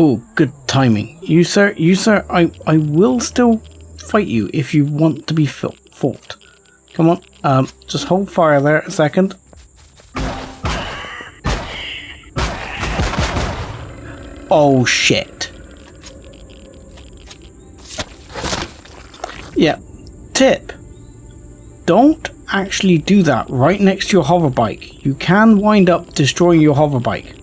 Oh, good timing. You sir, I will still fight you if you want to be fought. Come on, just hold fire there a second. Oh shit. Yeah, tip. Don't actually do that right next to your hover bike. You can wind up destroying your hover bike.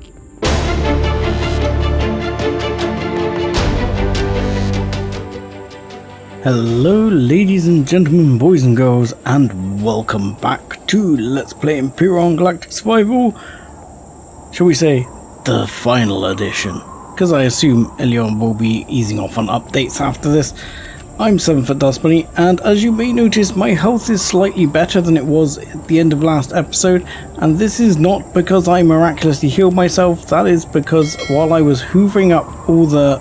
Hello ladies and gentlemen, boys and girls, and welcome back to Let's Play Empyrion Galactic Survival. Shall we say, the final edition? Because I assume Elyon will be easing off on updates after this. I'm 7foot Dust Bunny, and as you may notice, my health is slightly better than it was at the end of last episode, and this is not because I miraculously healed myself. That is because while I was hoovering up all the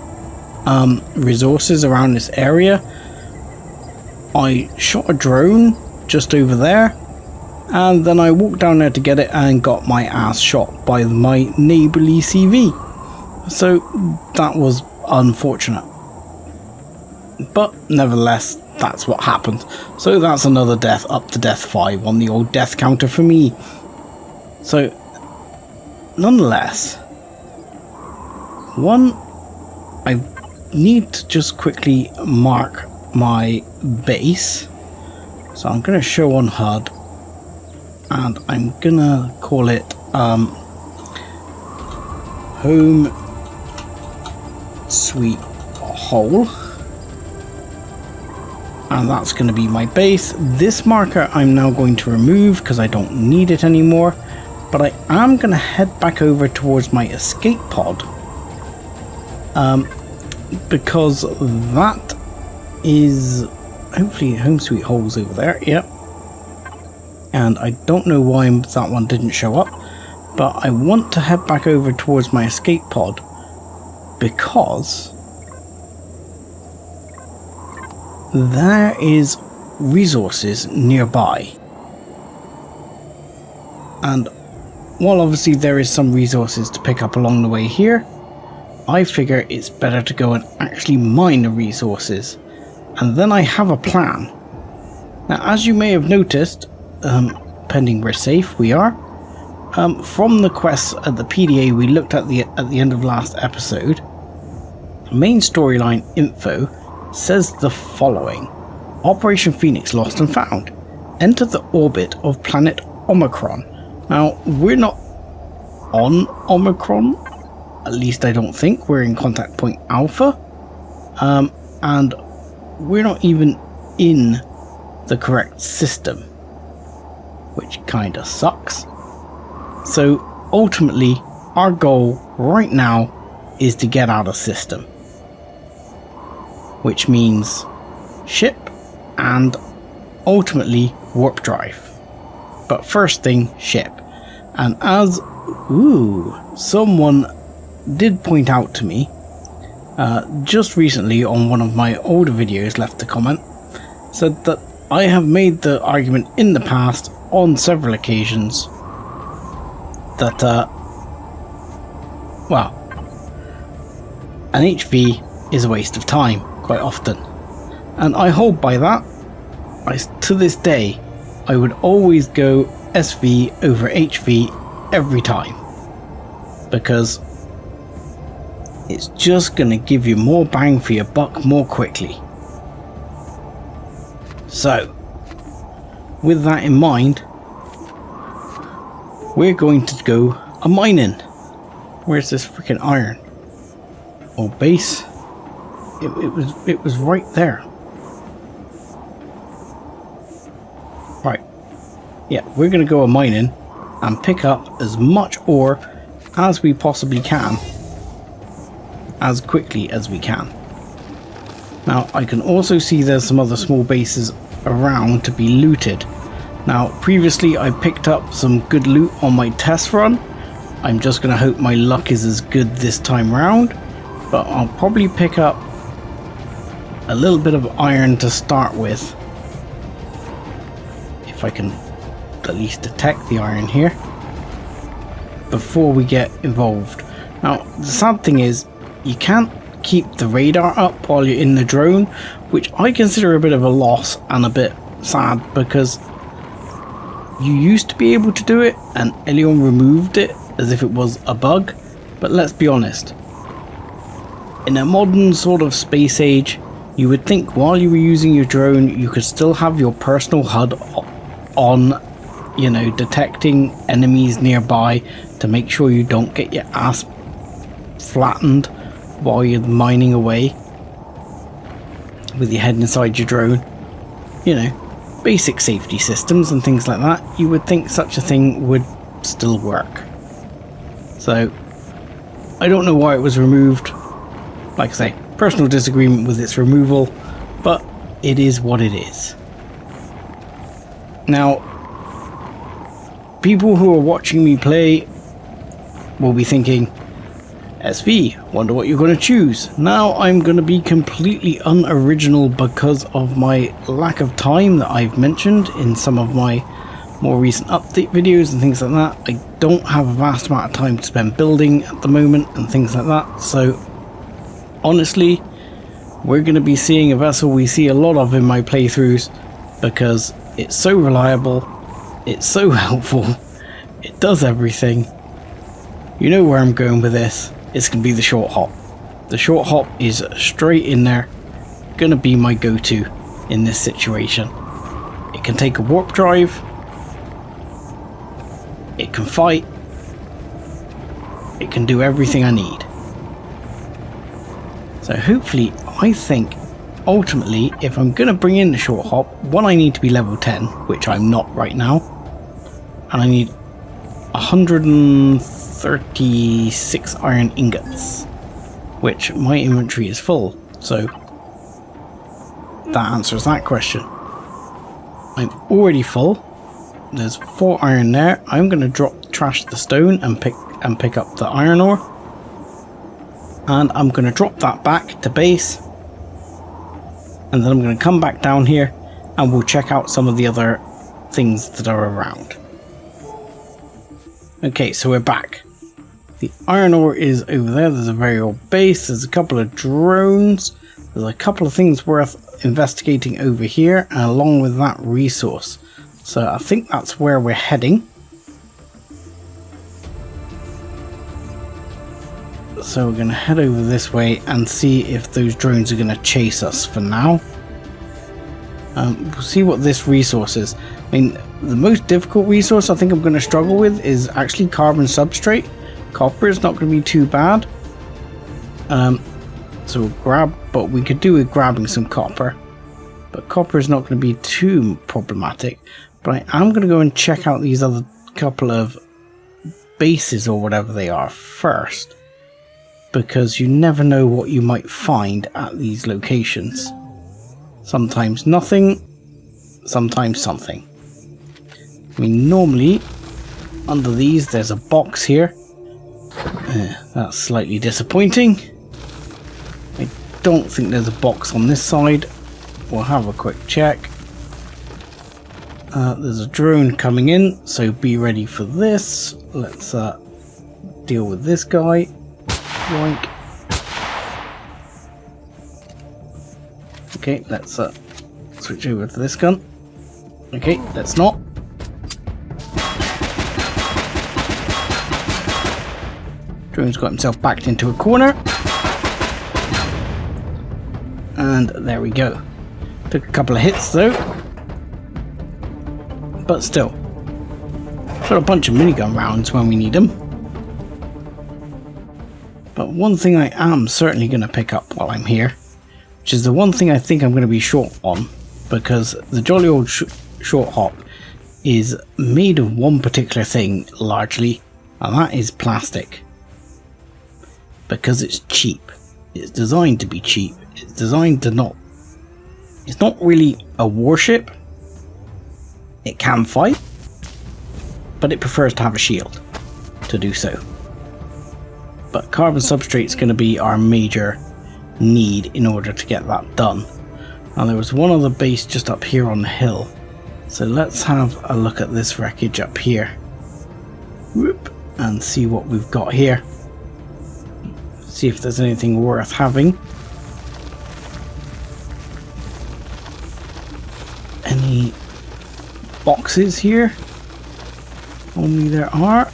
resources around this area, I shot a drone just over there, and then I walked down there to get it and got my ass shot by my neighbourly CV. So that was unfortunate. But nevertheless, that's what happened. So that's another death, up to death 5 on the old death counter for me. So, nonetheless, I need to just quickly mark my base. So I'm going to show on HUD, and I'm going to call it Home Sweet Hole. And that's going to be my base. This marker I'm now going to remove because I don't need it anymore. But I am going to head back over towards my escape pod. Because that is hopefully Home Sweet Hole's over there. Yep. And I don't know why that one didn't show up. But I want to head back over towards my escape pod because there is resources nearby, and while obviously there is some resources to pick up along the way here, I figure it's better to go and actually mine the resources, and then I have a plan. Now, as you may have noticed, pending we're safe, we are, from the quests at the PDA we looked at the end of last episode, main storyline info says the following: Operation Phoenix lost and found. Enter the orbit of planet Omicron. Now, we're not on Omicron, at least I don't think. We're in contact point Alpha, and we're not even in the correct system, which kinda sucks. So ultimately, our goal right now is to get out of system, which means ship and ultimately warp drive. But first thing, ship. And as someone did point out to me just recently on one of my older videos, left a comment, said that I have made the argument in the past on several occasions that well, an HV is a waste of time quite often, and I hold by that. To this day, I would always go SV over HV every time, because it's just going to give you more bang for your buck more quickly. So, with that in mind, we're going to go a mining. Where's this freaking iron? Or base? It was right there. Right. Yeah, we're going to go a mining and pick up as much ore as we possibly can, as quickly as we can. Now, I can also see there's some other small bases around to be looted. Now, previously I picked up some good loot on my test run. I'm just going to hope my luck is as good this time round, but I'll probably pick up a little bit of iron to start with, if I can at least detect the iron here before we get involved. Now, the sad thing is, you can't keep the radar up while you're in the drone, which I consider a bit of a loss and a bit sad, because you used to be able to do it and Empyrion removed it as if it was a bug. But let's be honest, in a modern sort of space age, you would think while you were using your drone you could still have your personal HUD on, you know, detecting enemies nearby to make sure you don't get your ass flattened while you're mining away with your head inside your drone. You know, basic safety systems and things like that. You would think such a thing would still work. So I don't know why it was removed. Like I say, personal disagreement with its removal, but it is what it is. Now, people who are watching me play will be thinking, SV, wonder what you're going to choose. Now I'm going to be completely unoriginal because of my lack of time that I've mentioned in some of my more recent update videos and things like that. I don't have a vast amount of time to spend building at the moment and things like that. So honestly, we're going to be seeing a vessel we see a lot of in my playthroughs because it's so reliable, it's so helpful, it does everything. You know where I'm going with this. It's going to be the short hop. The short hop is straight in there, going to be my go-to in this situation. It can take a warp drive, it can fight, it can do everything I need. So hopefully, I think ultimately, if I'm going to bring in the short hop, one, I need to be level 10, which I'm not right now, and I need 136 iron ingots, which my inventory is full, so that answers that question. I'm already full. There's 4 iron there. I'm going to trash the stone and pick up the iron ore, and I'm going to drop that back to base, and then I'm going to come back down here and we'll check out some of the other things that are around. Okay, so we're back. The iron ore is over there. There's a very old base. There's a couple of drones. There's a couple of things worth investigating over here, and along with that, resource. So I think that's where we're heading. So we're going to head over this way and see if those drones are going to chase us for now. We'll see what this resource is. I mean, the most difficult resource I think I'm going to struggle with is actually carbon substrate. Copper is not going to be too bad. So we'll grab, but we could do with grabbing some copper. But copper is not going to be too problematic. But I am going to go and check out these other couple of bases or whatever they are first. Because you never know what you might find at these locations. Sometimes nothing, sometimes something. I mean, normally, under these, there's a box here. That's slightly disappointing. I don't think there's a box on this side. We'll have a quick check. There's a drone coming in, so be ready for this. Let's deal with this guy. Yoink. Okay, let's switch over to this gun. Okay, let's not. Drone's got himself backed into a corner. And there we go. Took a couple of hits though. But still. Got a bunch of minigun rounds when we need them. But one thing I am certainly going to pick up while I'm here, which is the one thing I think I'm going to be short on, because the jolly old short hop is made of one particular thing largely, and that is plastic. Because it's cheap. It's designed to be cheap. It's designed to not... It's not really a warship. It can fight, but it prefers to have a shield to do so. But carbon substrate is going to be our major need in order to get that done. Now there was one other base just up here on the hill. So let's have a look at this wreckage up here. Whoop, and see what we've got here. See if there's anything worth having. Any boxes here? Only there are.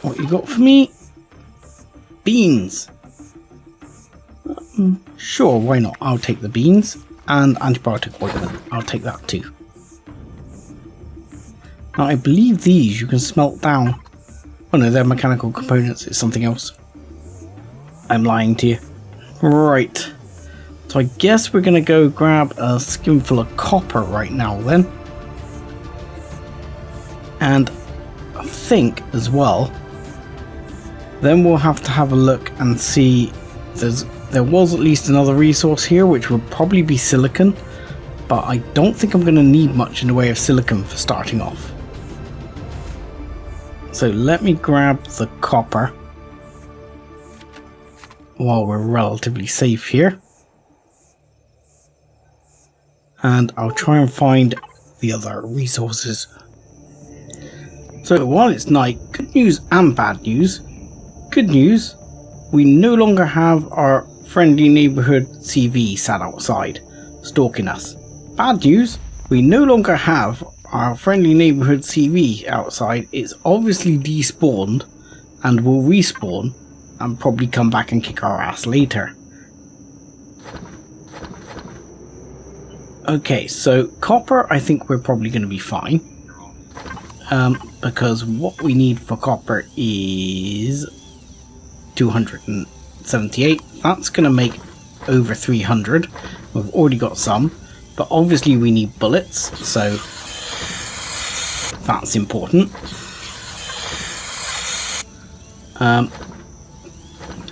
What you got for me? Beans. Sure, why not? I'll take the beans. And antibiotic ointment. I'll take that too. Now I believe these you can smelt down. Oh no, they're mechanical components. It's something else. I'm lying to you. Right. So I guess we're going to go grab a skinful of copper right now then. And I think as well, then we'll have to have a look and see. There was at least another resource here, which would probably be silicon, but I don't think I'm going to need much in the way of silicon for starting off. So let me grab the copper while we're relatively safe here. And I'll try and find the other resources. So while it's night, good news and bad news. Good news, we no longer have our friendly neighborhood CV sat outside, stalking us. Bad news, we no longer have our friendly neighborhood CV outside. It's obviously despawned and will respawn and probably come back and kick our ass later. Okay, so copper, I think we're probably going to be fine. Because what we need for copper is 278. That's going to make over 300. We've already got some, but obviously we need bullets, so that's important.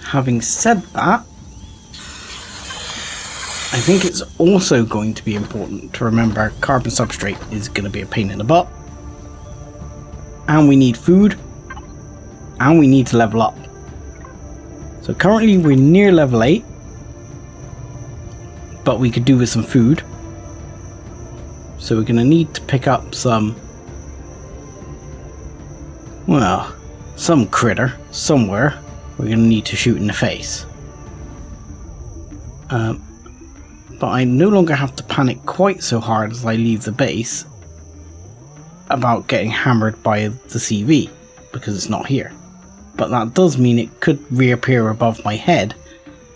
Having said that, I think it's also going to be important to remember carbon substrate is going to be a pain in the butt. And we need food. And we need to level up. So currently we're near level 8. But we could do with some food. So we're going to need to pick up some... well, some critter somewhere we're going to need to shoot in the face. But I no longer have to panic quite so hard as I leave the base about getting hammered by the CV, because it's not here. But that does mean it could reappear above my head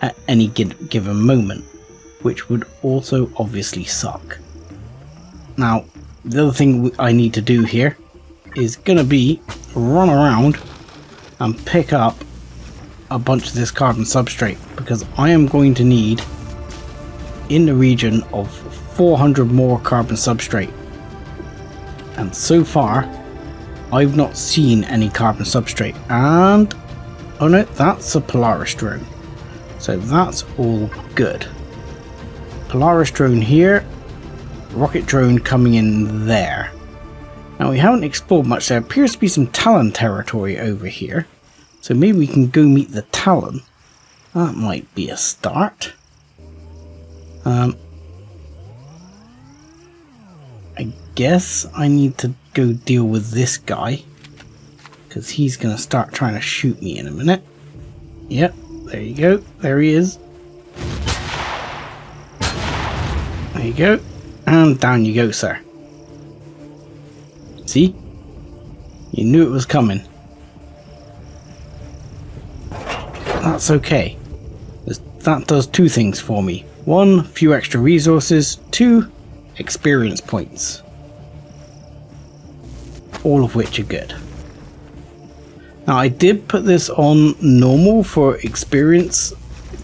at any given moment, which would also obviously suck. Now, the other thing I need to do here is going to be run around and pick up a bunch of this carbon substrate, because I am going to need in the region of 400 more carbon substrate, and so far I've not seen any carbon substrate. And oh no, that's a Polaris drone, so that's all good. Polaris drone here, rocket drone coming in there. Now we haven't explored much. There appears to be some Talon territory over here, so maybe we can go meet the Talon. That might be a start. I guess I need to go deal with this guy, because he's going to start trying to shoot me in a minute. Yep, there you go. There he is. There you go. And down you go, sir. See? You knew it was coming. That's okay. That does two things for me. One, few extra resources. Two, experience points. All of which are good. Now I did put this on normal for experience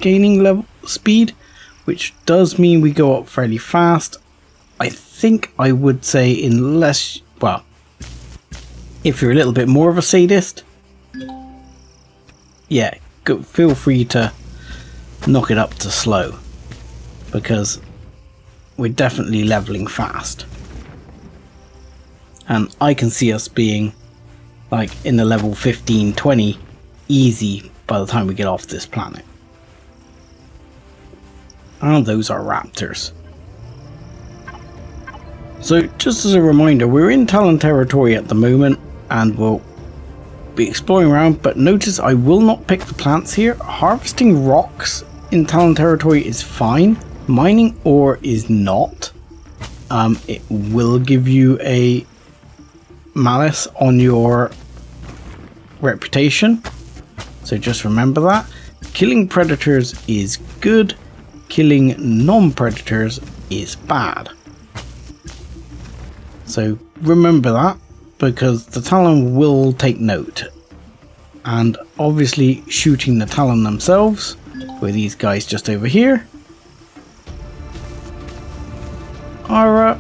gaining level speed, which does mean we go up fairly fast. I think I would say unless, well, if you're a little bit more of a sadist, yeah, feel free to knock it up to slow, because we're definitely leveling fast. And I can see us being like in the level 15-20 easy by the time we get off this planet. And those are raptors. So just as a reminder, we're in Talon territory at the moment, and we'll be exploring around, but notice I will not pick the plants here. Harvesting rocks in Talon territory is fine. Mining ore is not. It will give you a malice on your reputation, so just remember that. Killing predators is good. Killing non-predators is bad. So remember that, because the Talon will take note. And obviously shooting the Talon themselves, with these guys just over here, are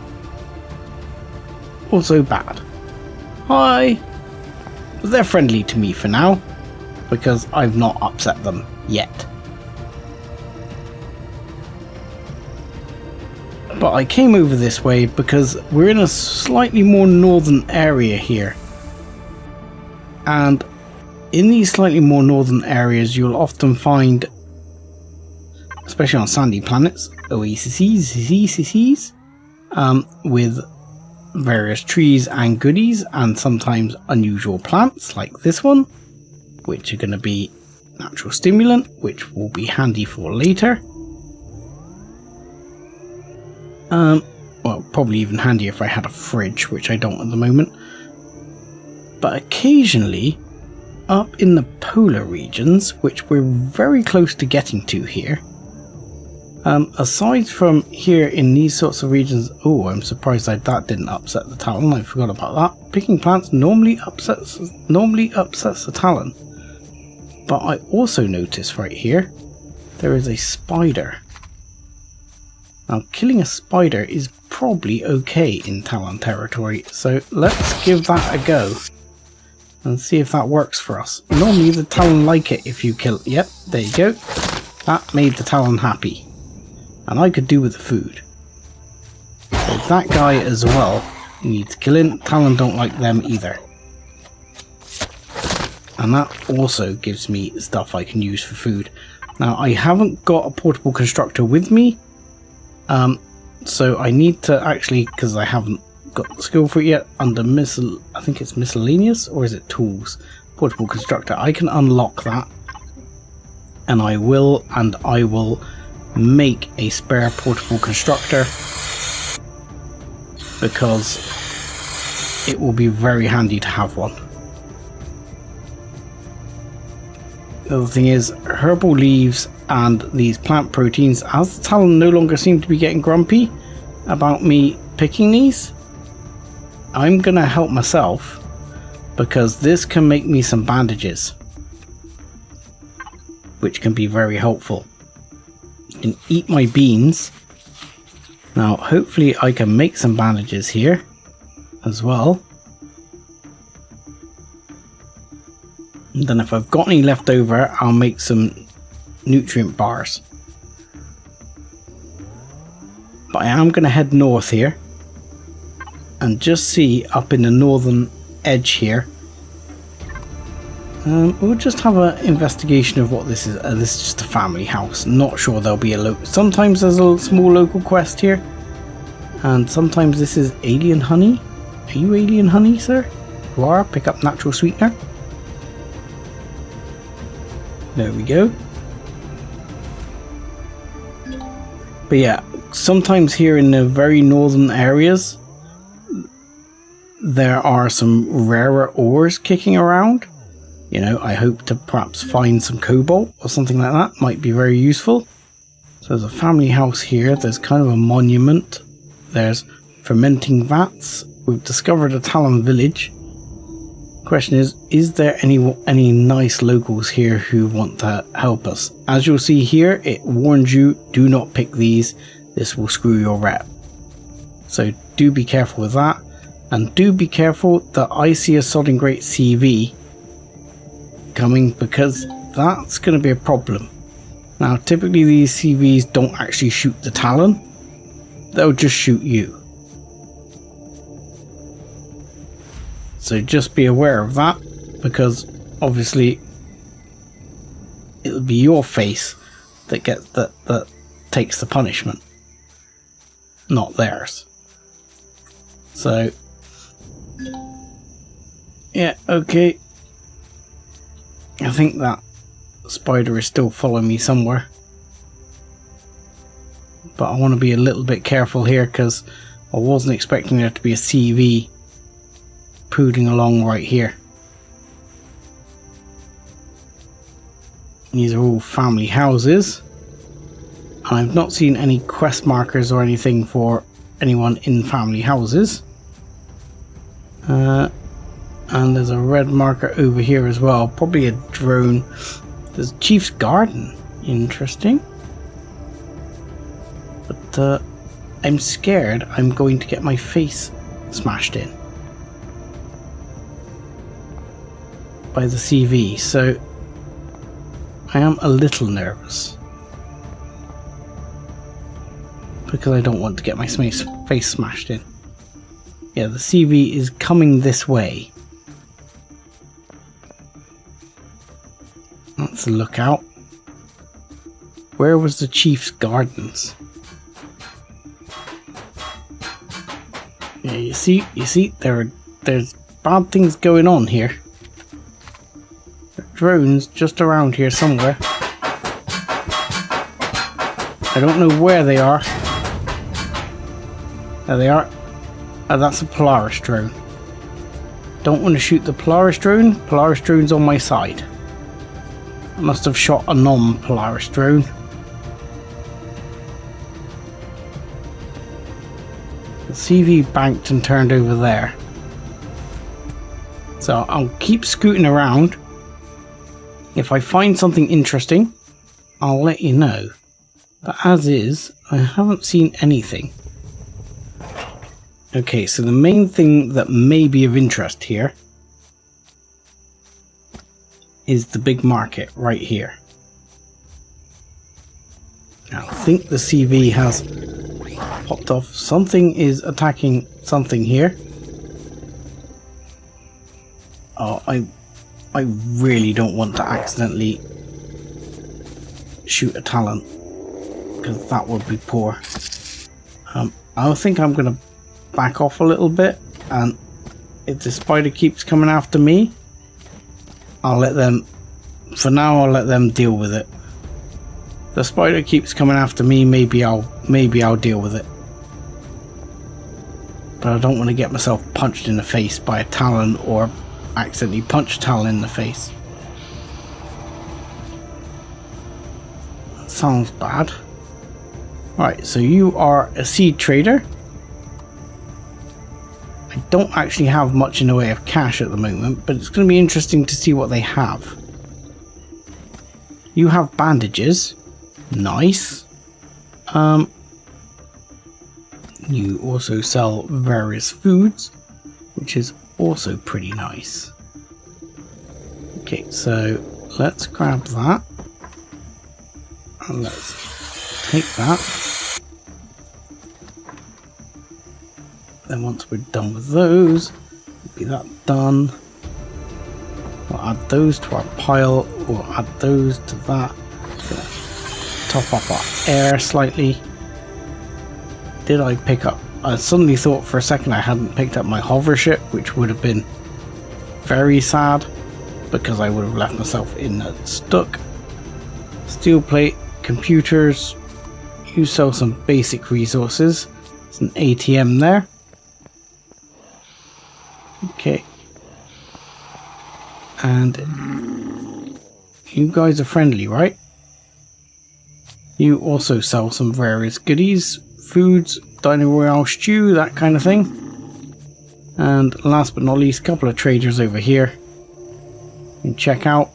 also bad. Hi! But they're friendly to me for now, because I've not upset them yet. But I came over this way because we're in a slightly more northern area here. And in these slightly more northern areas, you'll often find, especially on sandy planets, oases, with various trees and goodies, and sometimes unusual plants like this one, which are going to be natural stimulant, which will be handy for later. Well, probably even handier if I had a fridge, which I don't at the moment. But occasionally, up in the polar regions, which we're very close to getting to here, aside from here in these sorts of regions, oh, I'm surprised that didn't upset the Talon. I forgot about that. Picking plants normally upsets the Talon. But I also notice right here, there is a spider. Now, killing a spider is probably okay in Talon territory, so let's give that a go and see if that works for us. Normally the Talon like it if you kill it. Yep, there you go. That made the Talon happy. And I could do with the food. So that guy as well needs killing. Talon don't like them either. And that also gives me stuff I can use for food. Now, I haven't got a portable constructor with me. So I need to actually, because I haven't got the skill for it yet, under I think it's miscellaneous, or is it tools? Portable constructor. I can unlock that. And I will make a spare portable constructor, because it will be very handy to have one. The other thing is, herbal leaves and these plant proteins, as the Talon no longer seem to be getting grumpy about me picking these, I'm gonna help myself, because this can make me some bandages, which can be very helpful. You can eat my beans. Now hopefully I can make some bandages here as well. And then if I've got any left over, I'll make some nutrient bars. But I am going to head north here and just see up in the northern edge here. We'll just have an investigation of what this is. This is just a family house. Not sure there'll be a local. Sometimes there's a small local quest here, and sometimes this is alien honey. Are you alien honey, sir? You are. Pick up natural sweetener. There we go. But yeah, sometimes here in the very northern areas, there are some rarer ores kicking around. You know, I hope to perhaps find some cobalt or something like that. Might be very useful. So there's a family house here. There's kind of a monument. There's fermenting vats. We've discovered a Talon village. Question is there any nice locals here who want to help us? As you'll see here, it warns you, do not pick these. This will screw your rep. So do be careful with that. And do be careful that I see a Sodding Great CV coming, because that's going to be a problem. Now typically these CVs don't actually shoot the Talon. They'll just shoot you. So just be aware of that, because obviously it'll be your face that gets that takes the punishment, not theirs. So yeah, okay. I think that spider is still following me somewhere. But I want to be a little bit careful here because I wasn't expecting there to be a CV poodling along right here. These are all family houses. I've not seen any quest markers or anything for anyone in family houses. And there's a red marker over here as well. Probably a drone. There's Chief's Garden. Interesting. But I'm scared I'm going to get my face smashed in by the CV. So I am a little nervous. Because I don't want to get my face smashed in. Yeah, the CV is coming this way. That's a lookout. Where was the Chief's Gardens? Yeah, you see, there's bad things going on here. There are drones just around here somewhere. I don't know where they are. There they are. Oh, that's a Polaris drone. Don't want to shoot the Polaris drone. Polaris drone's on my side. I must have shot a non-Polaris drone. The CV banked and turned over there. So I'll keep scooting around. If I find something interesting, I'll let you know. But as is, I haven't seen anything. Okay, so the main thing that may be of interest here is the big market right here. Now, I think the CV has popped off. Something is attacking something here. Oh, I really don't want to accidentally shoot a Talon, because that would be poor. I think I'm going to back off a little bit, and if the spider keeps coming after me, I'll let them, for now I'll let them deal with it. The spider keeps coming after me, maybe I'll deal with it. But I don't want to get myself punched in the face by a Talon, or accidentally punch Talon in the face. That sounds bad. Right, so you are a seed trader. I don't actually have much in the way of cash at the moment, but it's going to be interesting to see what they have. You have bandages. Nice. You also sell various foods, which is also pretty nice. Okay, so let's grab that. And let's take that. Then once we're done with those, be that done. We'll add those to our pile. We'll add those to that. Top up our air slightly. Did I pick up? I suddenly thought for a second I hadn't picked up my hover ship, which would have been very sad because I would have left myself in stuck. Steel plate, computers. You sell some basic resources. There's an ATM there. Okay. And you guys are friendly, right? You also sell some various goodies, foods, dining royale stew, that kind of thing. And last but not least, a couple of traders over here. You can check out.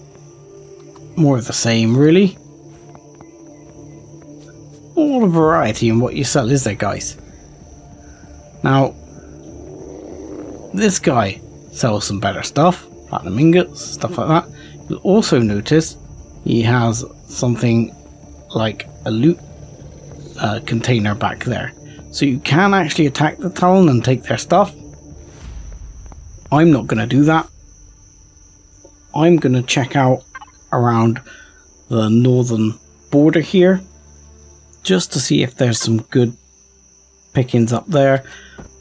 More of the same, really. All the variety in what you sell, is there, guys? Now, this guy sells some better stuff, platinum ingots, stuff like that. You'll also notice he has something like a loot container back there. So you can actually attack the Talon and take their stuff. I'm not going to do that. I'm going to check out around the northern border here, just to see if there's some good pickings up there,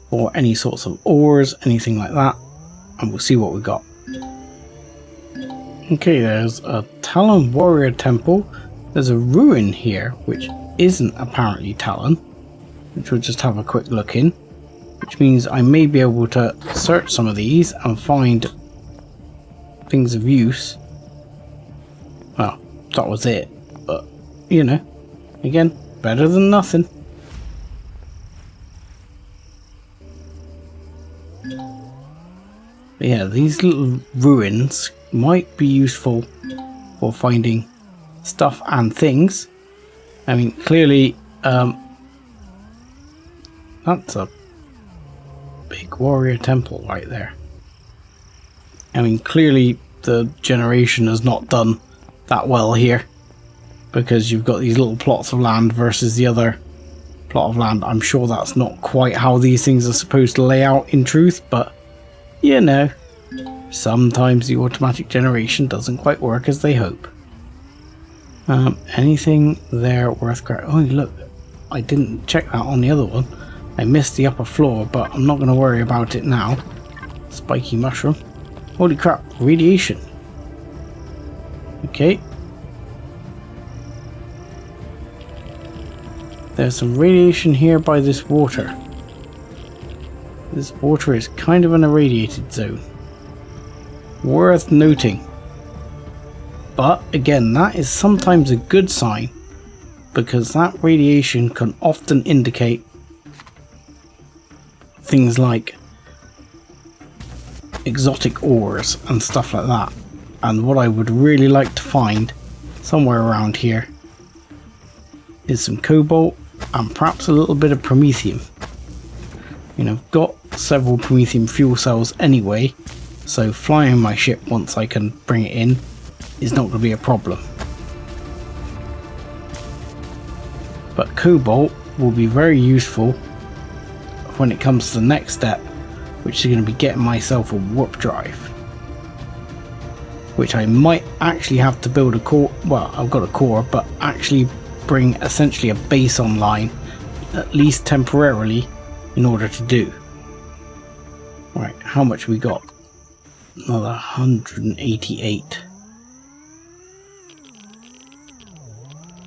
or any sorts of ores, anything like that, and we'll see what we got. Okay, there's a Talon warrior temple. There's a ruin here, which isn't apparently Talon, which we'll just have a quick look in, which means I may be able to search some of these and find things of use. Well, that was it, but you know, again, better than nothing. But yeah, these little ruins might be useful for finding stuff and things. I mean, clearly, that's a big warrior temple right there. I mean, clearly the generation has not done that well here, because you've got these little plots of land versus the other plot of land. I'm sure that's not quite how these things are supposed to lay out in truth, but you know, sometimes the automatic generation doesn't quite work as they hope. Anything there worth grabbing? Oh look, I didn't check that on the other one. I missed the upper floor, but I'm not going to worry about it now. Spiky mushroom. Holy crap, radiation. Okay. There's some radiation here by this water. This water is kind of an irradiated zone. Worth noting. But again, that is sometimes a good sign, because that radiation can often indicate things like exotic ores and stuff like that. And what I would really like to find somewhere around here is some cobalt and perhaps a little bit of promethium. You know, I've got several promethium fuel cells anyway, so flying my ship once I can bring it in is not going to be a problem. But cobalt will be very useful when it comes to the next step, which is going to be getting myself a warp drive, which I might actually have to build a core. Well, I've got a core, but actually bring essentially a base online, at least temporarily, in order to do. Right, how much we got? Another 188.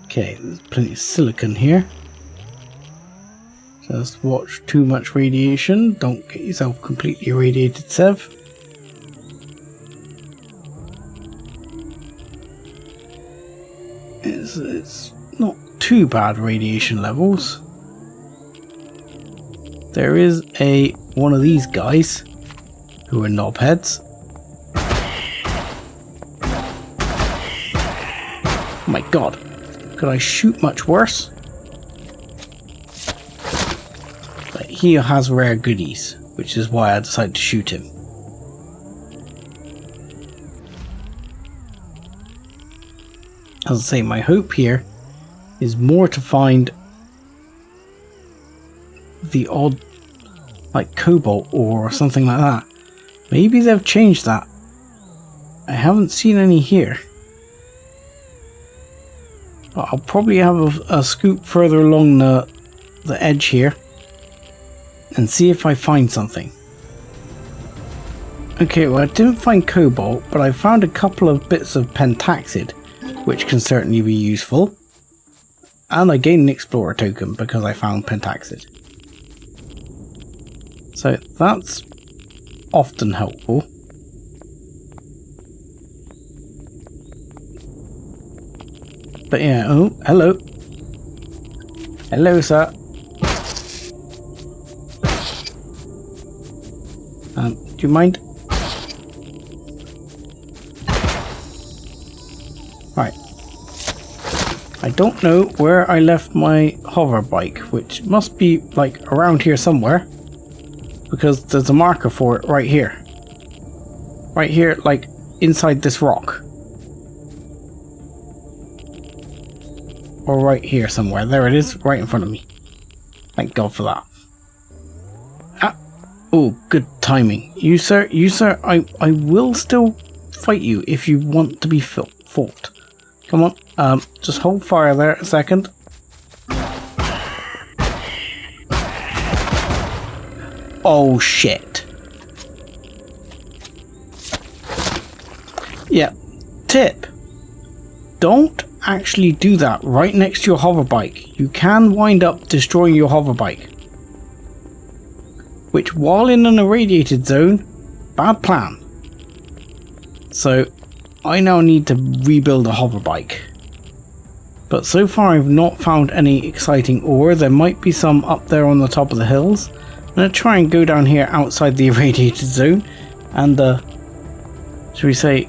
Okay, there's plenty of silicon here. Just watch too much radiation. Don't get yourself completely irradiated, Sev. It's not too bad radiation levels. There is one of these guys who are knobheads. Oh my god, could I shoot much worse? But he has rare goodies, which is why I decided to shoot him. As I say, my hope here is more to find the odd, like, cobalt ore or something like that. Maybe they've changed that. I haven't seen any here. But I'll probably have a scoop further along the edge here and see if I find something. Okay, well, I didn't find cobalt, but I found a couple of bits of pentaxid, which can certainly be useful. And I gained an explorer token because I found pentaxid. So that's often helpful. But yeah, oh, hello. Hello, sir. Do you mind? Right. I don't know where I left my hover bike, which must be like around here somewhere, because there's a marker for it right here. Right here, like inside this rock. Or right here somewhere. There it is, right in front of me. Thank God for that. Ah, oh, good timing. You sir, I will still fight you if you want to be fought. Come on, just hold fire there a second. Oh shit. Yeah, tip. Don't actually do that right next to your hover bike. You can wind up destroying your hover bike. Which, while in an irradiated zone, bad plan. So, I now need to rebuild a hover bike. But so far I've not found any exciting ore. There might be some up there on the top of the hills. I'm going to try and go down here outside the irradiated zone and, should we say,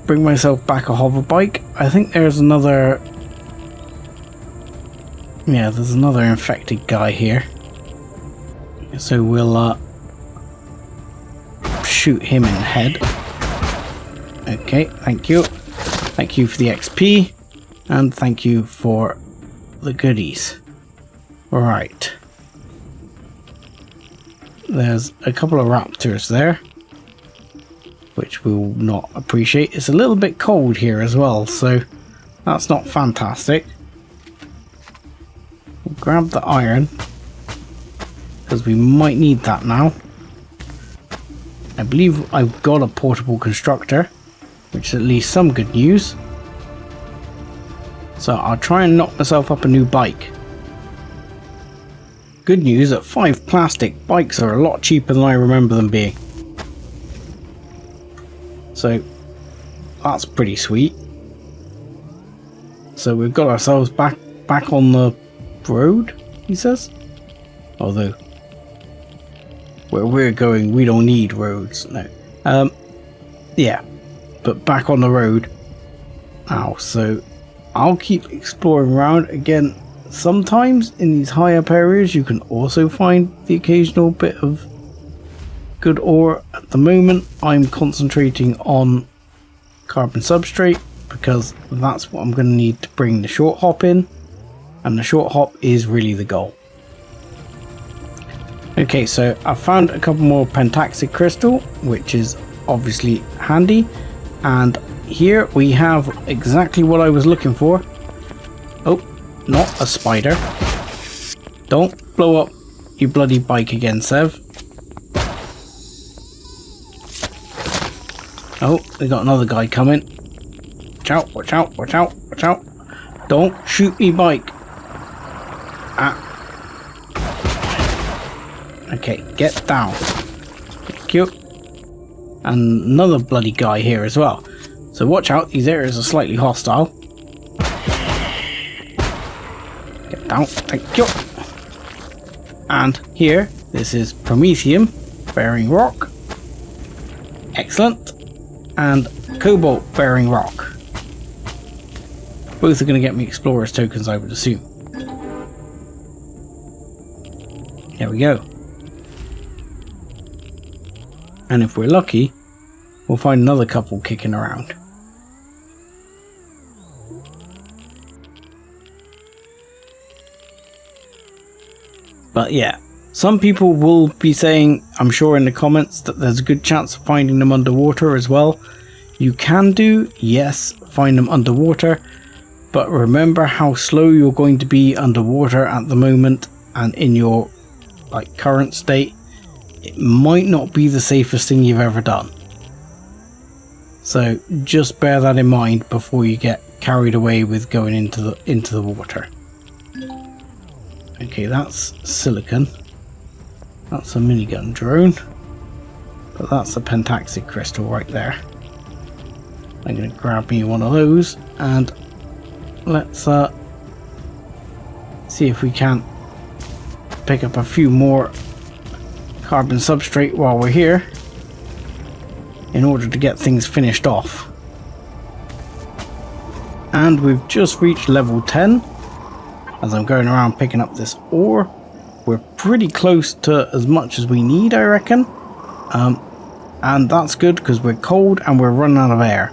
bring myself back a hover bike. I think there's another... yeah, there's another infected guy here. So we'll shoot him in the head. Okay, thank you. Thank you for the XP. And thank you for the goodies. Right. There's a couple of raptors there, which we will not appreciate. It's a little bit cold here as well, so that's not fantastic. We'll grab the iron, because we might need that now. I believe I've got a portable constructor, which is at least some good news. So I'll try and knock myself up a new bike. Good news that 5 plastic bikes are a lot cheaper than I remember them being. So that's pretty sweet. So we've got ourselves back on the road, he says. Although where we're going, we don't need roads. No. Yeah, but back on the road now. So I'll keep exploring around again. Sometimes in these high up areas you can also find the occasional bit of good ore. At the moment I'm concentrating on carbon substrate because that's what I'm going to need to bring the short hop in, and the short hop is really the goal. Okay, so I found a couple more pentaxic crystal, which is obviously handy, and here we have exactly what I was looking for. Oh, not a spider. Don't blow up your bloody bike again, Sev. Oh, we got another guy coming. Watch out, watch out, watch out, watch out. Don't shoot me bike. Ah. Okay, get down. Thank you. And another bloody guy here as well. So watch out, these areas are slightly hostile. Get down, thank you. And here, this is Promethium bearing rock. Excellent. And Cobalt bearing rock. Both are going to get me Explorer's tokens, I would assume. There we go. And if we're lucky, we'll find another couple kicking around. But yeah, some people will be saying, I'm sure in the comments, that there's a good chance of finding them underwater as well. You can do, yes, find them underwater, but remember how slow you're going to be underwater at the moment, and in your current state, it might not be the safest thing you've ever done. So just bear that in mind before you get carried away with going into the water. Okay, that's silicon. That's a minigun drone. But that's a pentaxic crystal right there. I'm going to grab me one of those and let's see if we can pick up a few more carbon substrate while we're here in order to get things finished off. And we've just reached level 10 as I'm going around picking up this ore. We're pretty close to as much as we need, I reckon, and that's good because we're cold and we're running out of air.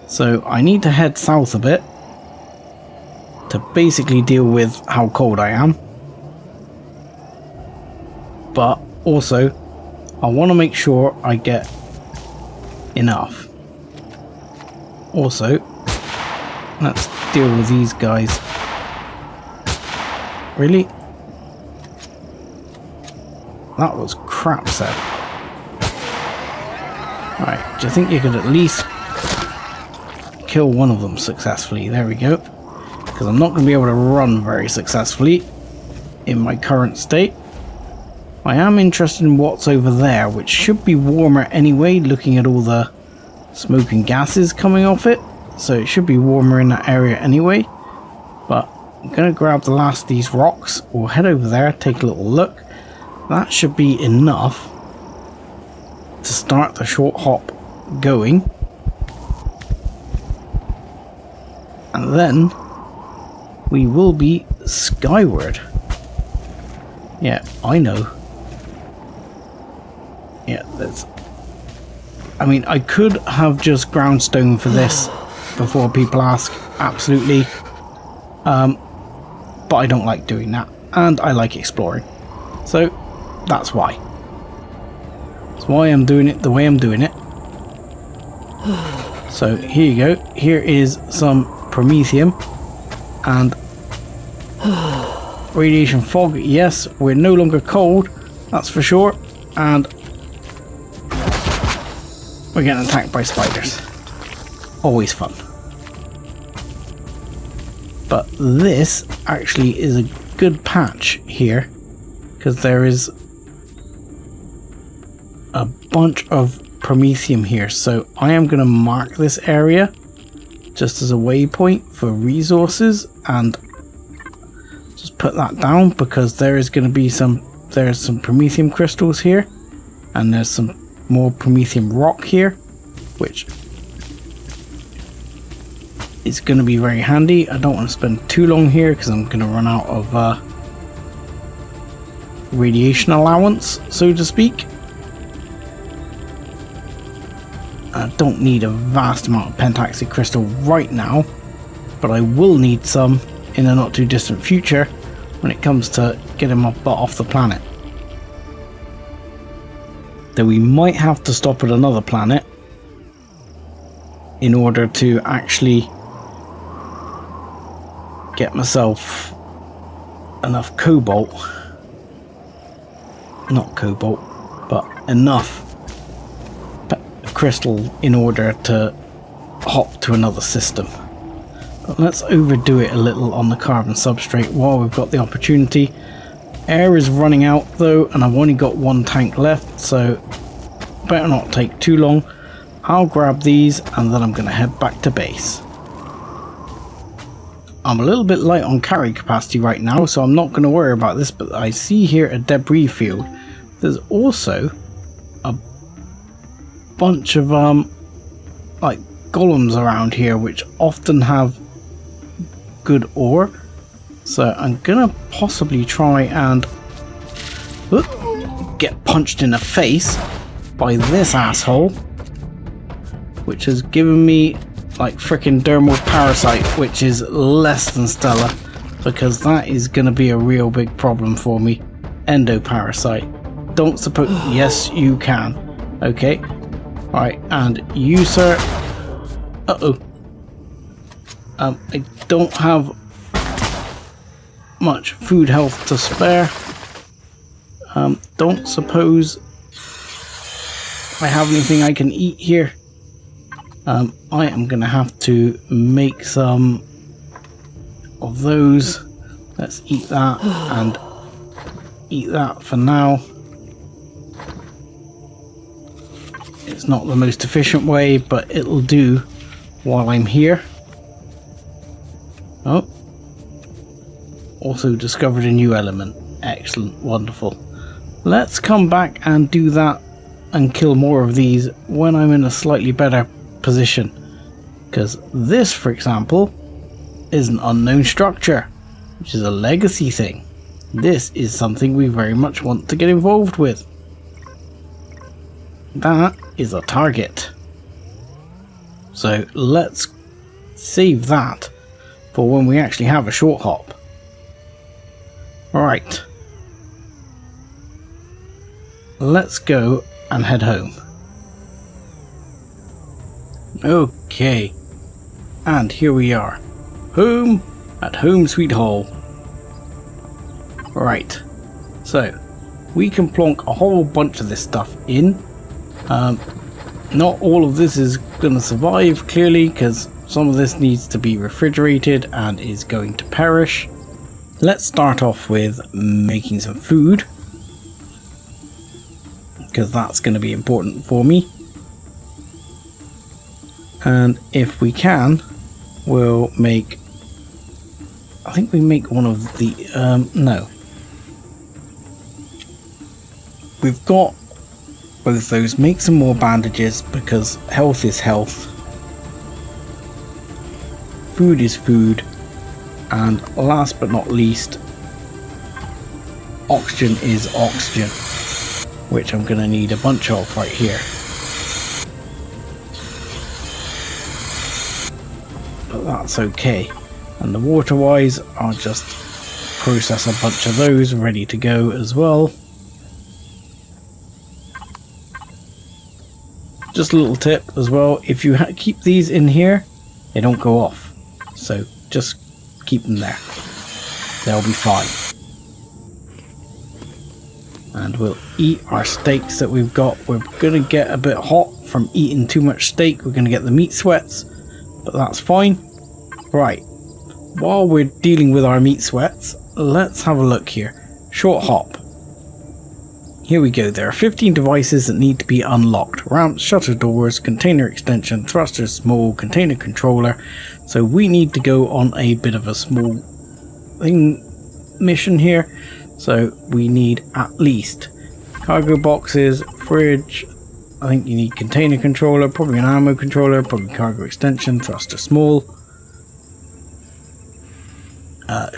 So I need to head south a bit to basically deal with how cold I am. But also, I want to make sure I get enough. Also, let's deal with these guys. Really? That was crap set. Right, do you think you could at least kill one of them successfully. There we go. Because I'm not going to be able to run very successfully in my current state. I am interested in what's over there, which should be warmer anyway, looking at all the smoke and gases coming off it. So it should be warmer in that area anyway. But I'm going to grab the last of these rocks. We'll head over there, take a little look. That should be enough to start the short hop going. And then we will be skyward. Yeah, I know. Yeah, that's... I mean, I could have just ground stone for this before people ask. Absolutely. But I don't like doing that. And I like exploring. So, that's why. That's why I'm doing it the way I'm doing it. So, here you go. Here is some promethium. And radiation fog. Yes, we're no longer cold. That's for sure. And we're getting attacked by spiders. Always fun. But this actually is a good patch here, because there is a bunch of promethium here. So I am going to mark this area just as a waypoint for resources and just put that down, because there is going to be there's some promethium crystals here, and there's some more promethium rock here, which is going to be very handy. I don't want to spend too long here because I'm going to run out of radiation allowance, so to speak. I don't need a vast amount of pentaxic crystal right now, but I will need some in a not too distant future when it comes to getting my butt off the planet. Though we might have to stop at another planet in order to actually get myself enough cobalt. Not cobalt, but enough crystal in order to hop to another system. But let's overdo it a little on the carbon substrate while we've got the opportunity. Air is running out though, and I've only got one tank left, so better not take too long. I'll grab these and then I'm going to head back to base. I'm a little bit light on carry capacity right now, so I'm not going to worry about this, but I see here a debris field. There's also a bunch of like golems around here which often have good ore, so I'm gonna possibly try and get punched in the face by this asshole, which has given me like frickin' dermal parasite, which is less than stellar, because that is gonna be a real big problem for me. Endoparasite. Don't suppose... Yes, you can. Okay. Alright, and you, sir... Uh-oh. I don't have much food health to spare. Don't suppose I have anything I can eat here. I am going to have to make some of those. Let's eat that and eat that for now. It's not the most efficient way, but it'll do while I'm here. Oh. Also discovered a new element. Excellent. Wonderful. Let's come back and do that and kill more of these when I'm in a slightly better position. Because this, for example, is an unknown structure, which is a legacy thing. This is something we very much want to get involved with. That is a target. So let's save that for when we actually have a short hop. Alright. Let's go and head home. Okay. And here we are. Home at home sweet home. Right. So, we can plonk a whole bunch of this stuff in. Not all of this is going to survive, clearly, because some of this needs to be refrigerated and is going to perish. Let's start off with making some food, because that's going to be important for me. And if we can, we'll make, I think we make one of the, no. We've got both those. Make some more bandages, because health is health. Food is food. And last but not least, oxygen is oxygen, which I'm going to need a bunch of right here. But that's okay. And the water wise, I'll just process a bunch of those ready to go as well. Just a little tip as well, if you keep these in here, they don't go off. So just keep them there. They'll be fine. And we'll eat our steaks that we've got. We're going to get a bit hot from eating too much steak. We're going to get the meat sweats, but that's fine. Right, while we're dealing with our meat sweats, let's have a look here. Short hop. Here we go. There are 15 devices that need to be unlocked. Ramps, shutter doors, container extension, thrusters, small, container controller. So we need to go on a bit of a small mission here. So we need at least cargo boxes, fridge. I think you need container controller, probably an ammo controller, probably cargo extension, thruster small.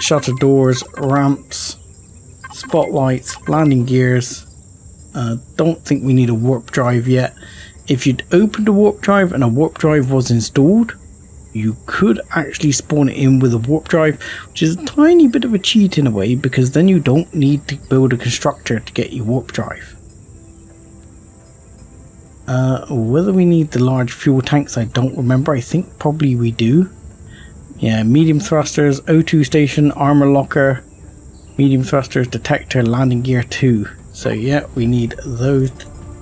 Shutter doors, ramps, spotlights, landing gears. Don't think we need a warp drive yet. If you'd opened a warp drive and a warp drive was installed, you could actually spawn it in with a warp drive, which is a tiny bit of a cheat in a way, because then you don't need to build a constructor to get your warp drive. Whether we need the large fuel tanks, I don't remember. I think probably we do. Yeah, medium thrusters, O2 station, armor locker, medium thrusters, detector, landing gear 2. So yeah, we need those.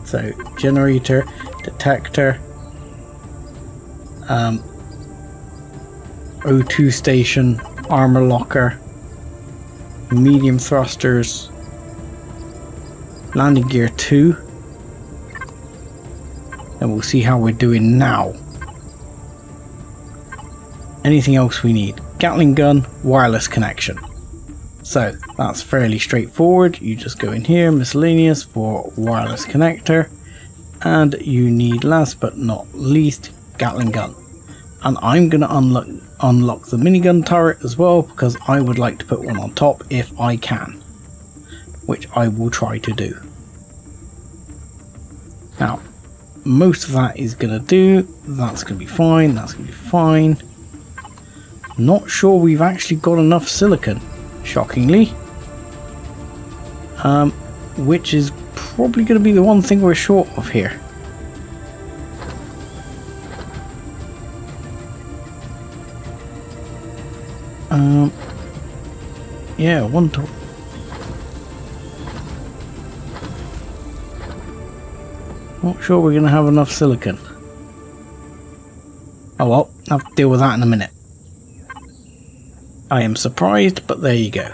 So generator, detector, O2 station, armor locker, medium thrusters, landing gear 2. And we'll see how we're doing now. Anything else we need? Gatling gun, wireless connection. So that's fairly straightforward. You just go in here, miscellaneous for wireless connector, and you need, last but not least, Gatling gun. And I'm going to unlock the minigun turret as well, because I would like to put one on top if I can, which I will try to do. Now, most of that is going to do. That's going to be fine. That's going to be fine. Not sure we've actually got enough silicon, shockingly, which is probably going to be the one thing we're short of here. Yeah, one to. Not sure we're going to have enough silicon. Oh well, I'll have to deal with that in a minute. I am surprised, but there you go.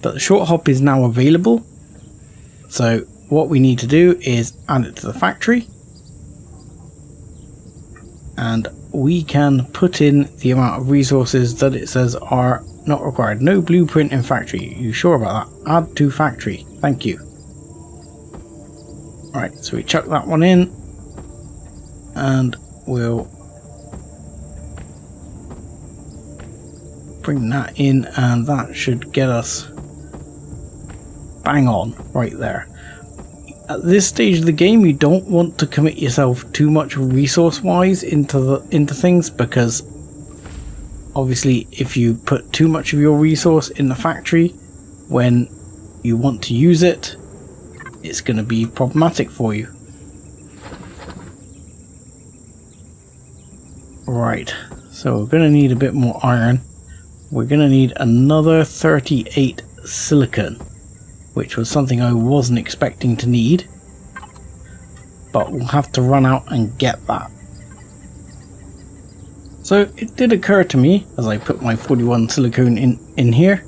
But the short hop is now available. So what we need to do is add it to the factory. And we can put in the amount of resources that it says are not required. No blueprint in factory. You sure about that? Add to factory. Thank you. Right, so we chuck that one in. And we'll bring that in, and that should get us bang on right there. At this stage of the game, you don't want to commit yourself too much resource wise into things, because obviously if you put too much of your resource in the factory when you want to use it, it's going to be problematic for you. Right, so we're going to need a bit more iron. We're going to need another 38 silicon, which was something I wasn't expecting to need, but we'll have to run out and get that. So it did occur to me as I put my 41 silicone in here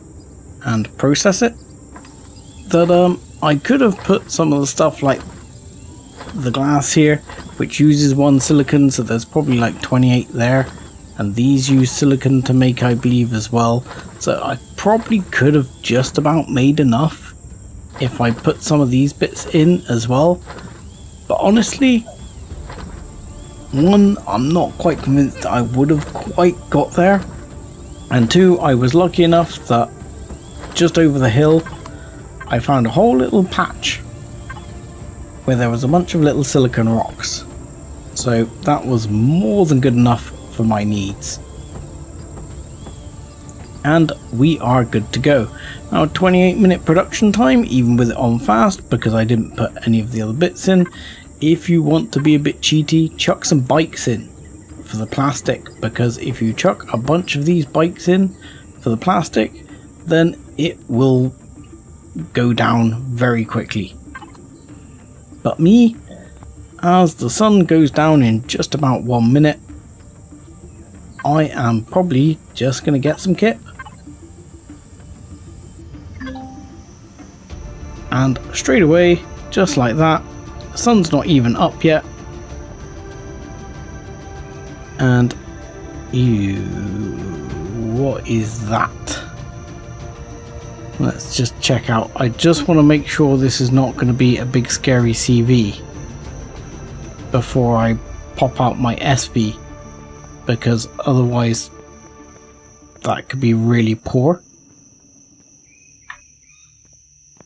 and process it that I could have put some of the stuff like the glass here, which uses 1 silicon, so there's probably like 28 there, and these use silicon to make, I believe, as well. So I probably could have just about made enough if I put some of these bits in as well. But honestly, 1, I'm not quite convinced that I would have quite got there, and 2, I was lucky enough that just over the hill I found a whole little patch where there was a bunch of little silicon rocks, so that was more than good enough for my needs. And we are good to go. Now 28-minute production time, even with it on fast, because I didn't put any of the other bits in. If you want to be a bit cheaty, chuck some bikes in for the plastic, because if you chuck a bunch of these bikes in for the plastic, then it will go down very quickly. But me, as the sun goes down in just about 1 minute, I am probably just going to get some kip. And straight away, just like that, the sun's not even up yet. And ew, what is that? Let's just check out. I just want to make sure this is not going to be a big scary CV before I pop out my SV, because otherwise that could be really poor.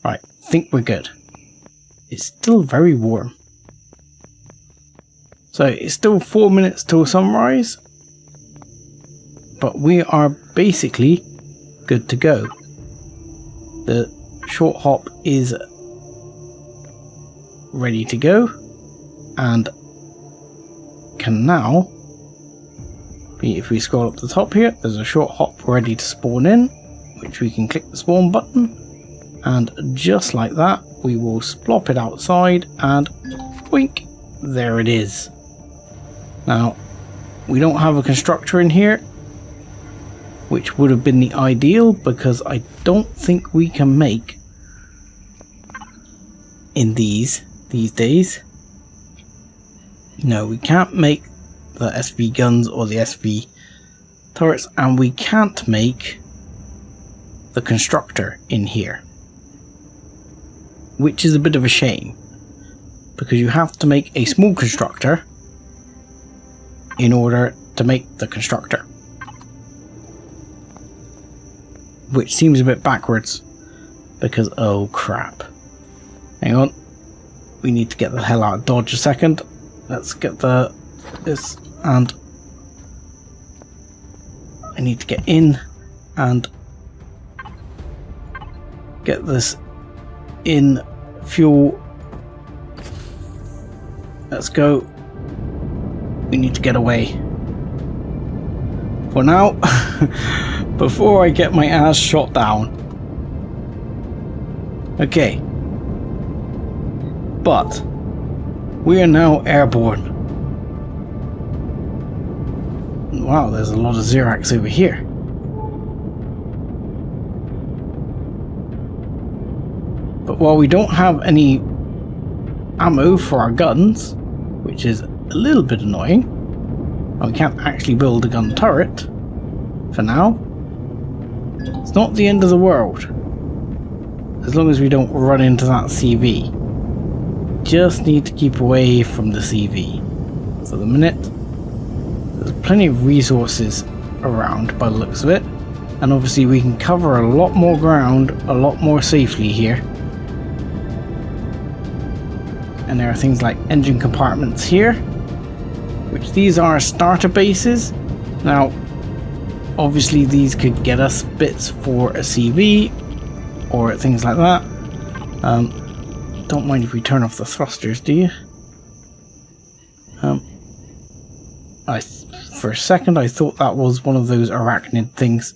Right, think we're good. It's still very warm. So it's still 4 minutes till sunrise, but we are basically good to go. The short hop is ready to go and can now be, if we scroll up the top here, there's a short hop ready to spawn in, which we can click the spawn button, and just like that we will splop it outside and boink, there it is. Now we don't have a constructor in here, which would have been the ideal, because I don't think we can make in these days. No, we can't make the SV guns or the SV turrets, and we can't make the constructor in here, which is a bit of a shame, because you have to make a small constructor in order to make the constructor, which seems a bit backwards, because oh crap, hang on, we need to get the hell out of dodge a second. Let's get this, and I need to get in and get this in fuel. Let's go. We need to get away for now before I get my ass shot down. Okay, but we are now airborne. Wow, there's a lot of Xerax over here. But while we don't have any ammo for our guns, which is a little bit annoying, and we can't actually build a gun turret for now, it's not the end of the world, as long as we don't run into that CV. Just need to keep away from the CV for the minute. There's plenty of resources around by the looks of it, and obviously we can cover a lot more ground a lot more safely here. And there are things like engine compartments here, which these are starter bases. Now obviously these could get us bits for a CV or things like that. Don't mind if we turn off the thrusters, do you? For a second I thought that was one of those arachnid things.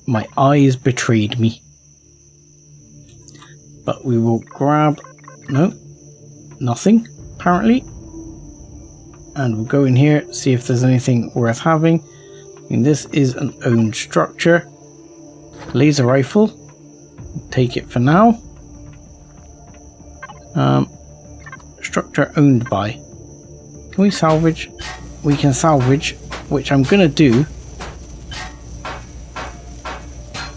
My eyes betrayed me. But we will grab... no, nothing apparently. and we'll go in here, see if there's anything worth having. I mean, this is an owned structure. Laser rifle, take it for now. Structure owned by. Can we salvage? We can salvage, which I'm gonna do.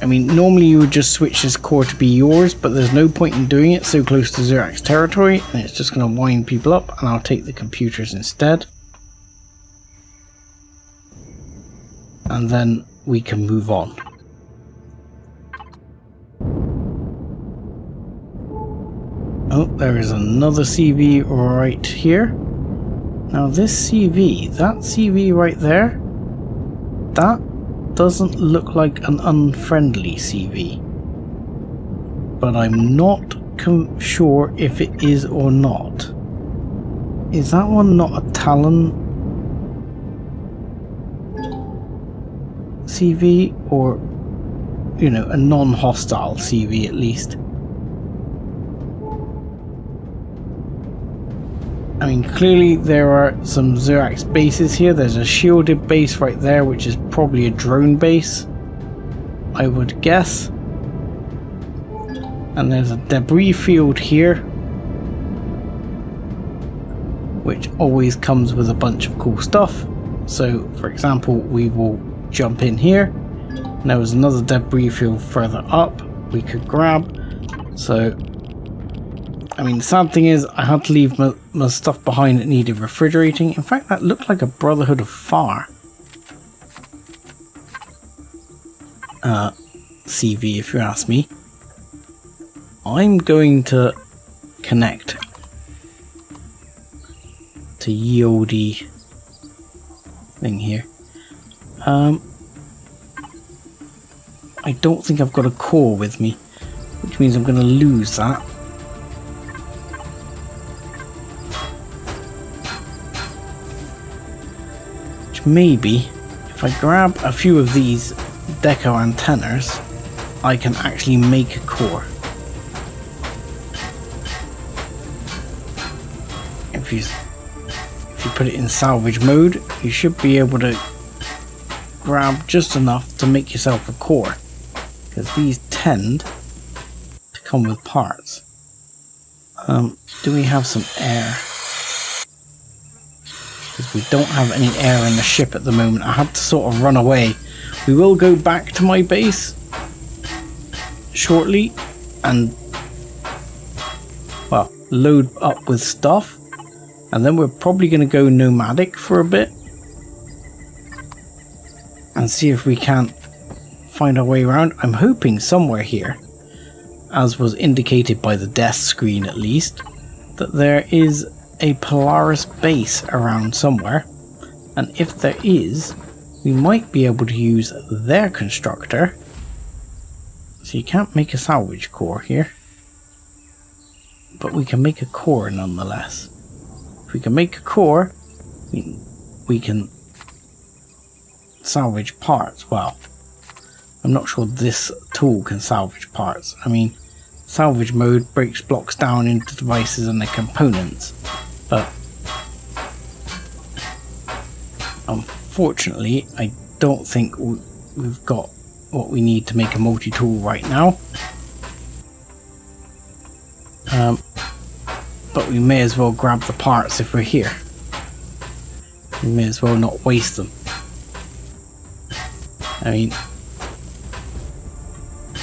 I mean, normally you would just switch this core to be yours, but there's no point in doing it so close to Zirax territory, and it's just going to wind people up, and I'll take the computers instead. And then we can move on. Oh, there is another CV right here. Now this CV, that CV right there, that doesn't look like an unfriendly CV, but I'm not sure if it is or not. Is that one not a Talon CV, or, you know, a non-hostile CV at least? I mean, clearly there are some Zirax bases here. There's a shielded base right there, which is probably a drone base, I would guess. And there's a debris field here, which always comes with a bunch of cool stuff. So, for example, we will jump in here. And there was another debris field further up we could grab. So, I mean, the sad thing is I had to leave my stuff behind that needed refrigerating. In fact, that looked like a Brotherhood of Far CV, if you ask me. I'm going to connect to Yieldy thing here. I don't think I've got a core with me, which means I'm going to lose that. Maybe if I grab a few of these deco antennas, I can actually make a core. If you put it in salvage mode, you should be able to grab just enough to make yourself a core, because these tend to come with parts. Do we have some air? Because we don't have any air in the ship at the moment. I had to sort of run away. We will go back to my base shortly and, well, load up with stuff, and then we're probably going to go nomadic for a bit and see if we can't find our way around. I'm hoping somewhere here, as was indicated by the desk screen at least, that there is a Polaris base around somewhere, and if there is, we might be able to use their constructor. So you can't make a salvage core here, but we can make a core nonetheless. If we can make a core, we can salvage parts. Well, I'm not sure this tool can salvage parts. I mean, salvage mode breaks blocks down into devices and their components, but unfortunately I don't think we've got what we need to make a multi-tool right now. But we may as well grab the parts if we're here. We may as well not waste them. I mean,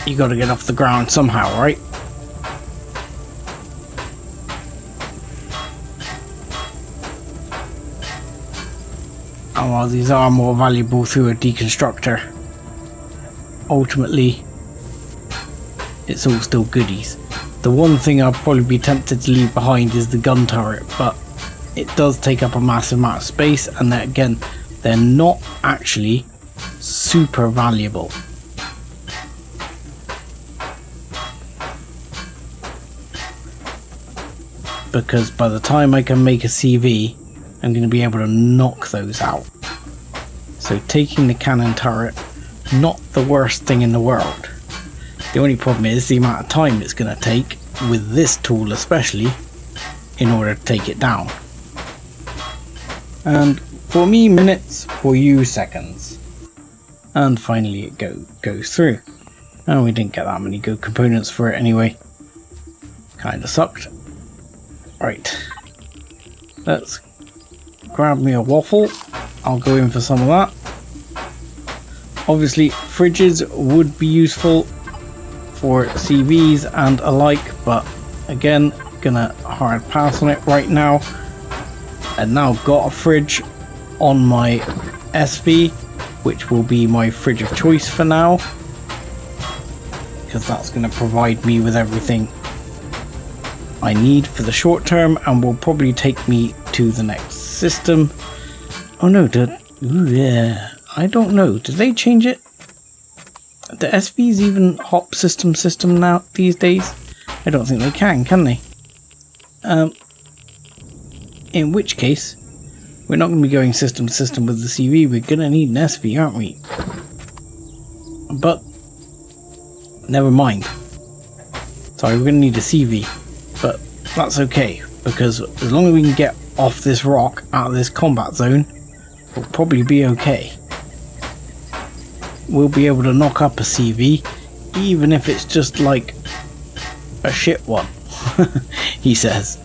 you gotta get off the ground somehow, right? Oh, well, these are more valuable through a deconstructor. Ultimately, it's all still goodies. The one thing I'll probably be tempted to leave behind is the gun turret, but it does take up a massive amount of space, and then again, they're not actually super valuable. Because by the time I can make a CV, I'm going to be able to knock those out. So taking the cannon turret, not the worst thing in the world. The only problem is the amount of time it's going to take, with this tool especially, in order to take it down. And for me, minutes, for you, seconds. And finally it goes through. And we didn't get that many good components for it anyway. Kinda sucked. Right. Let's grab me a waffle. I'll go in for some of that. Obviously, fridges would be useful for CVs and alike, but again, gonna hard pass on it right now. And now got a fridge on my SV, which will be my fridge of choice for now, because that's going to provide me with everything I need for the short term and will probably take me to the next system. Oh no, yeah, I don't know, did they change it? The SV's even hop system now these days? I don't think they can they? In which case, we're not going to be going system to system with the CV, we're going to need an SV, aren't we? But, never mind. Sorry, we're going to need a CV, but that's okay, because as long as we can get off this rock, out of this combat zone, we'll probably be okay. We'll be able to knock up a CV, even if it's just like a shit one, he says.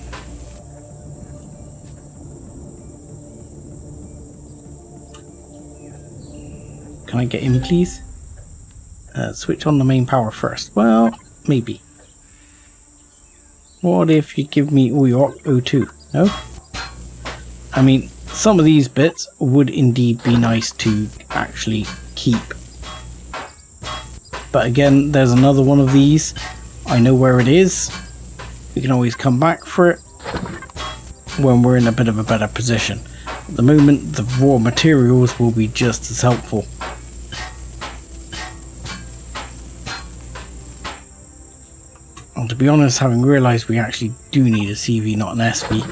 Can I get in, please? Switch on the main power first. Well, maybe. What if you give me all your O2? No? I mean, some of these bits would indeed be nice to actually keep. But again, there's another one of these. I know where it is. We can always come back for it when we're in a bit of a better position. At the moment, the raw materials will be just as helpful. And to be honest, having realised we actually do need a CV, not an SV.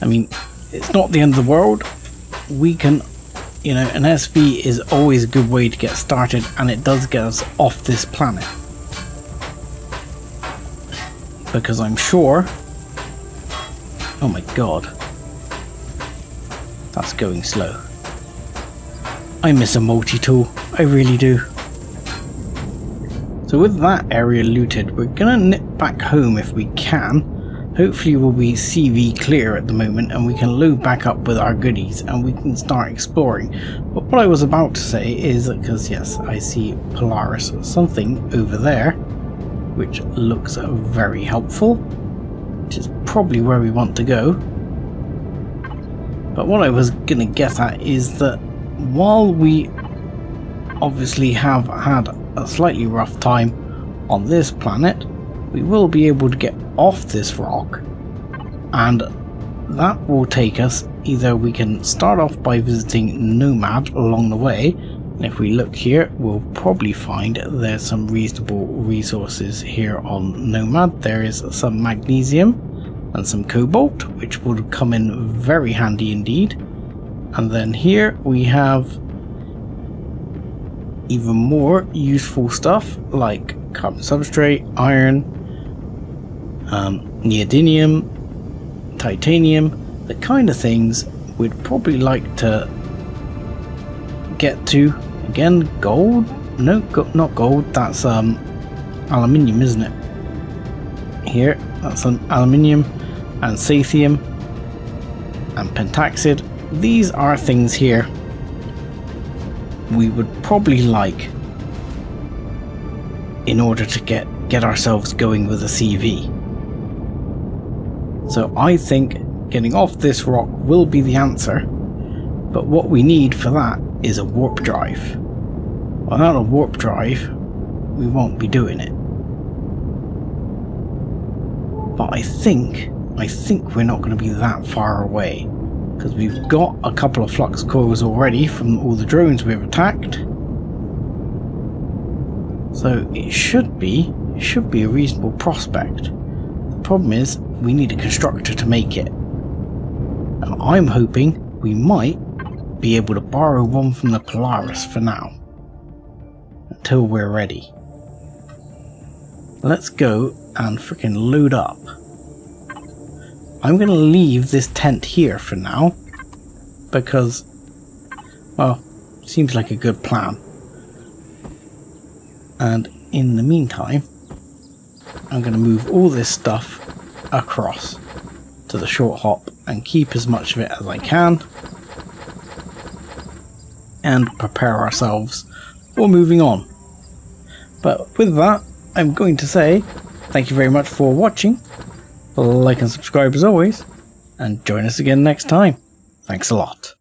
I mean, it's not the end of the world. We can, you know, an SV is always a good way to get started, and it does get us off this planet. Because I'm sure... Oh my god. That's going slow. I miss a multi-tool. I really do. So with that area looted, we're gonna nip back home if we can. Hopefully we'll be CV clear at the moment and we can load back up with our goodies and we can start exploring. But what I was about to say is, because yes, I see Polaris, something over there, which looks very helpful, which is probably where we want to go. But what I was gonna get at is that while we obviously have had a slightly rough time on this planet, we will be able to get off this rock, and that will take us, either we can start off by visiting Nomad along the way, and if we look here we'll probably find there's some reasonable resources here on Nomad. There is some magnesium and some cobalt, which would come in very handy indeed. And then here we have even more useful stuff like carbon substrate, iron, neodymium, titanium, the kind of things we'd probably like to get to. Again, gold? No, not gold, that's aluminium, isn't it? Here, that's an aluminium and sathium and pentaxid. These are things here we would probably like in order to get ourselves going with a CV. So I think getting off this rock will be the answer, but what we need for that is a warp drive. Without a warp drive, we won't be doing it. But I think we're not going to be that far away, because we've got a couple of flux coils already from all the drones we've attacked. So it should be a reasonable prospect. The problem is we need a constructor to make it. Now I'm hoping we might be able to borrow one from the Polaris for now, until we're ready. Let's go and freaking load up. I'm going to leave this tent here for now, because, well, seems like a good plan. And in the meantime, I'm going to move all this stuff across to the short hop and keep as much of it as I can, and prepare ourselves for moving on. But with that, I'm going to say thank you very much for watching. Like and subscribe as always, and join us again next time. Thanks a lot.